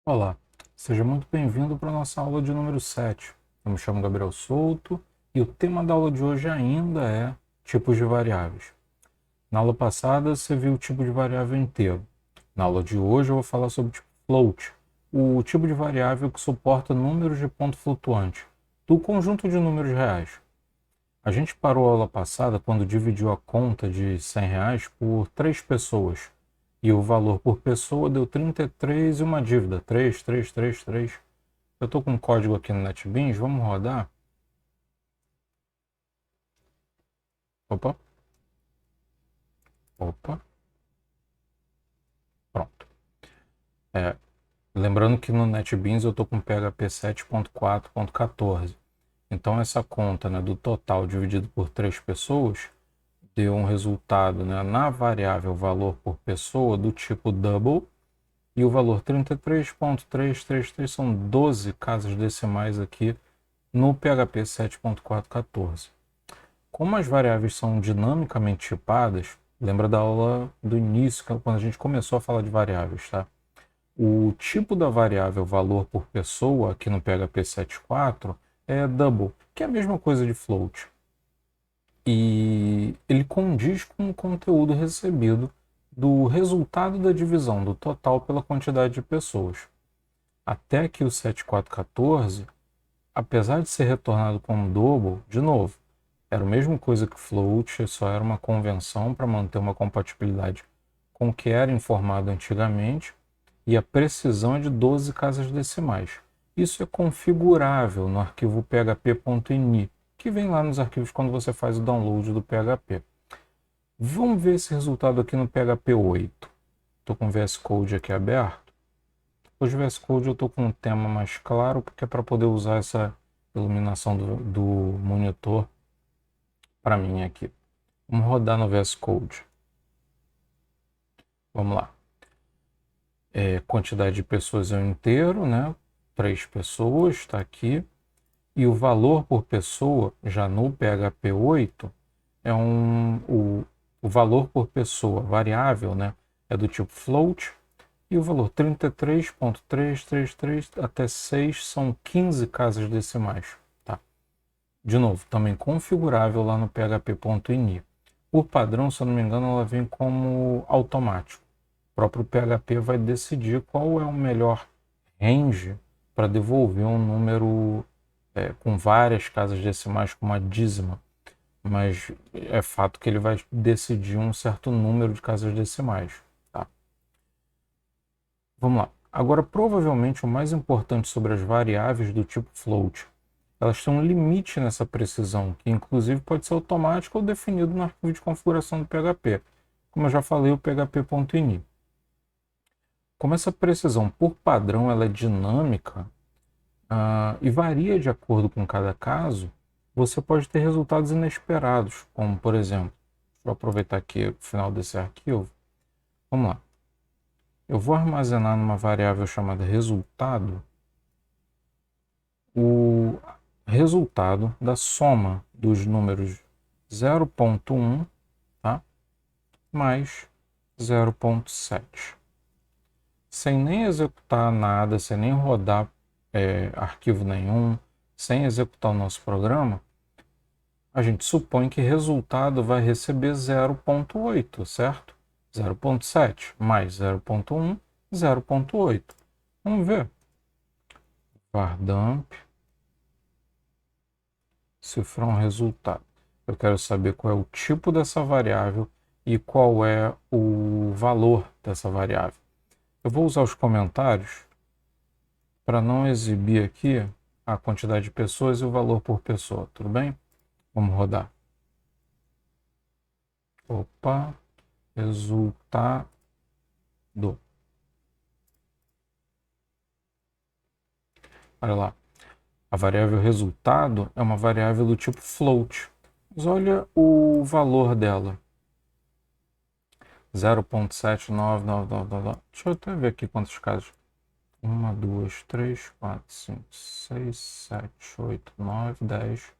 Olá, seja muito bem-vindo para a nossa aula de número 7. Eu me chamo Gabriel Souto e o tema da aula de hoje ainda é tipos de variáveis. Na aula passada você viu o tipo de variável inteiro. Na aula de hoje eu vou falar sobre o tipo float, o tipo de variável que suporta números de ponto flutuante, do conjunto de números reais. A gente parou a aula passada quando dividiu a conta de R$ 100 por 3 pessoas. E o valor por pessoa deu 33 e uma dívida, 3333. Eu estou com um código aqui no NetBeans, vamos rodar? Opa, opa, pronto. É, lembrando que no NetBeans eu estou com PHP 7.4.14. Então essa conta, né, do total dividido por 3 pessoas deu um resultado, né, na variável valor por pessoa do tipo double. E o valor 33.333 são 12 casas decimais aqui no PHP 7.4.14. Como as variáveis são dinamicamente tipadas, lembra da aula do início, quando a gente começou a falar de variáveis, tá? O tipo da variável valor por pessoa aqui no PHP 7.4 é double, que é a mesma coisa de float. E ele condiz com o conteúdo recebido do resultado da divisão do total pela quantidade de pessoas. Até que o 7414, apesar de ser retornado como double, de novo, era a mesma coisa que float, só era uma convenção para manter uma compatibilidade com o que era informado antigamente, e a precisão é de 12 casas decimais. Isso é configurável no arquivo php.ini, que vem lá nos arquivos quando você faz o download do PHP. Vamos ver esse resultado aqui no PHP 8. Estou com o VS Code aqui aberto. Hoje o VS Code eu estou com um tema mais claro, porque é para poder usar essa iluminação do monitor para mim aqui. Vamos rodar no VS Code. Vamos lá. Quantidade de pessoas é um inteiro, né? 3 pessoas, está aqui. E o valor por pessoa, já no PHP 8, é o valor por pessoa variável, né? É do tipo float. E o valor 33.333 até 6 são 15 casas decimais. Tá? De novo, também configurável lá no php.ini. Por padrão, se eu não me engano, ela vem como automático. O próprio PHP vai decidir qual é o melhor range para devolver um número com várias casas decimais, com uma dízima. Mas é fato que ele vai decidir um certo número de casas decimais. Tá? Vamos lá. Agora, provavelmente o mais importante sobre as variáveis do tipo float, elas têm um limite nessa precisão, que inclusive pode ser automático ou definido no arquivo de configuração do PHP. Como eu já falei, o php.ini. Como essa precisão, por padrão, ela é dinâmica e varia de acordo com cada caso, você pode ter resultados inesperados, como, por exemplo, deixa eu aproveitar aqui o final desse arquivo. Vamos lá. Eu vou armazenar numa variável chamada resultado o resultado da soma dos números 0.1, tá? Mais 0.7. Sem nem executar nada, sem nem rodar arquivo nenhum, sem executar o nosso programa, a gente supõe que resultado vai receber 0.8, certo? 0.7 mais 0.1, 0.8. Vamos ver. var dump, cifrar um resultado. Eu quero saber qual é o tipo dessa variável e qual é o valor dessa variável. Eu vou usar os comentários para não exibir aqui a quantidade de pessoas e o valor por pessoa, tudo bem? Vamos rodar. Opa, resultado. Olha lá, a variável resultado é uma variável do tipo float. Mas olha o valor dela. 0.79999. Deixa eu até ver aqui quantos casos. 1, 2, 3, 4, 5, 6, 7, 8, 9, 10,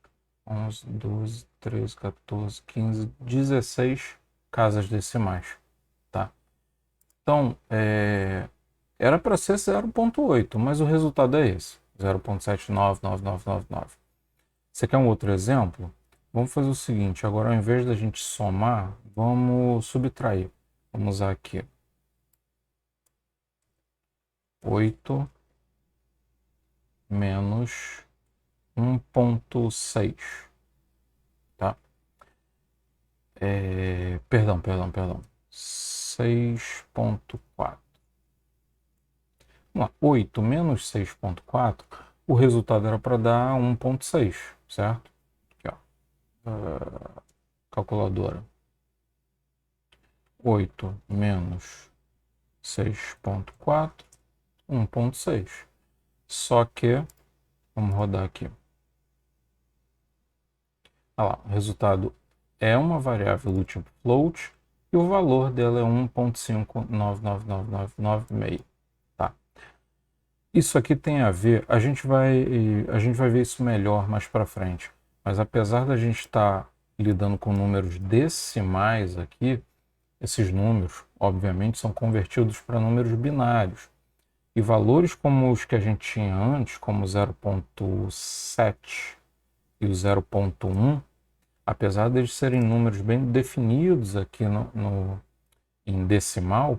11, 12, 13, 14, 15, 16 casas decimais. Tá? Então, Era para ser 0,8, mas o resultado é esse, 0,799999. Você quer um outro exemplo? Vamos fazer o seguinte, agora ao invés da gente somar, vamos subtrair. Vamos usar aqui 8 menos 1,6, tá? Perdão. 6,4. Vamos lá, 8 menos 6,4, o resultado era para dar 1,6, certo? Aqui, ó. Calculadora. 8 menos 6,4, 1,6. Só que, vamos rodar aqui. Olha lá, o resultado é uma variável do tipo float e o valor dela é 1,599996. Tá? Isso aqui tem a ver, a gente vai ver isso melhor mais para frente, mas apesar da gente estar lidando com números decimais aqui, esses números, obviamente, são convertidos para números binários. E valores como os que a gente tinha antes, como 0,7 e o 0,1, apesar de eles serem números bem definidos aqui em decimal,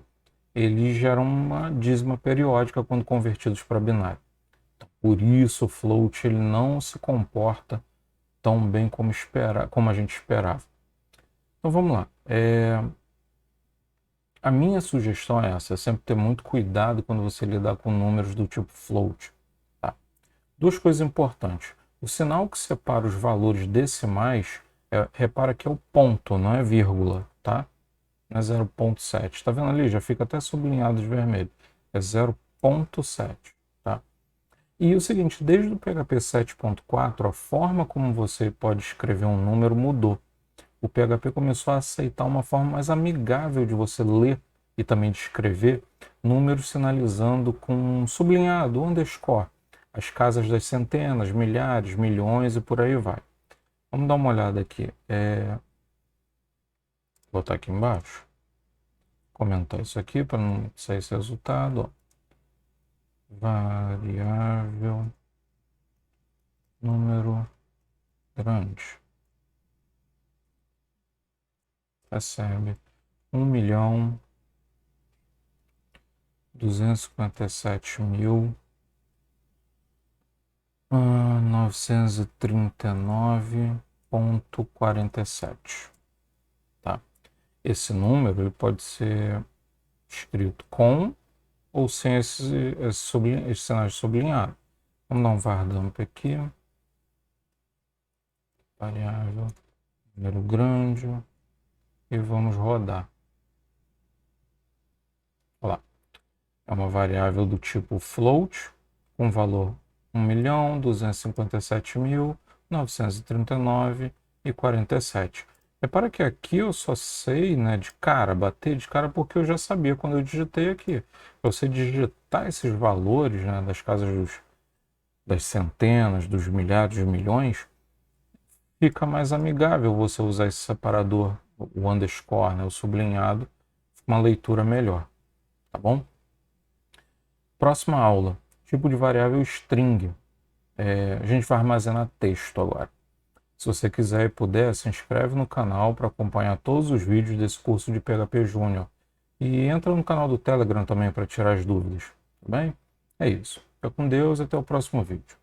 eles geram uma dízima periódica quando convertidos para binário. Então, por isso o float ele não se comporta tão bem como a gente esperava. Então vamos lá. A minha sugestão é essa, é sempre ter muito cuidado quando você lidar com números do tipo float. Tá? Duas coisas importantes. O sinal que separa os valores decimais, repara que é o ponto, não é vírgula, tá? Não é 0,7. Está vendo ali? Já fica até sublinhado de vermelho. É 0,7, tá? E o seguinte, desde o PHP 7.4, a forma como você pode escrever um número mudou. O PHP começou a aceitar uma forma mais amigável de você ler e também de escrever números sinalizando com sublinhado, underscore, as casas das centenas, milhares, milhões e por aí vai. Vamos dar uma olhada aqui. Vou botar aqui embaixo. Comentar isso aqui para não sair esse resultado. Ó. Variável número grande. Recebe 1.257.939,47. Tá? Esse número ele pode ser escrito com ou sem esse sinal sublinhado. Vamos dar um var dump aqui. Variável número grande. E vamos rodar. Olha lá. É uma variável do tipo float, com valor 1.257.939,47. Repara que aqui eu só sei, né, bater de cara, porque eu já sabia quando eu digitei aqui. Para você digitar esses valores, né, das casas das centenas, dos milhares de milhões, fica mais amigável você usar esse separador, o underscore, né, o sublinhado, uma leitura melhor, tá bom? Próxima aula, tipo de variável string. A gente vai armazenar texto agora. Se você quiser e puder, se inscreve no canal para acompanhar todos os vídeos desse curso de PHP Júnior. E entra no canal do Telegram também para tirar as dúvidas, tá bem? É isso. Fica com Deus e até o próximo vídeo.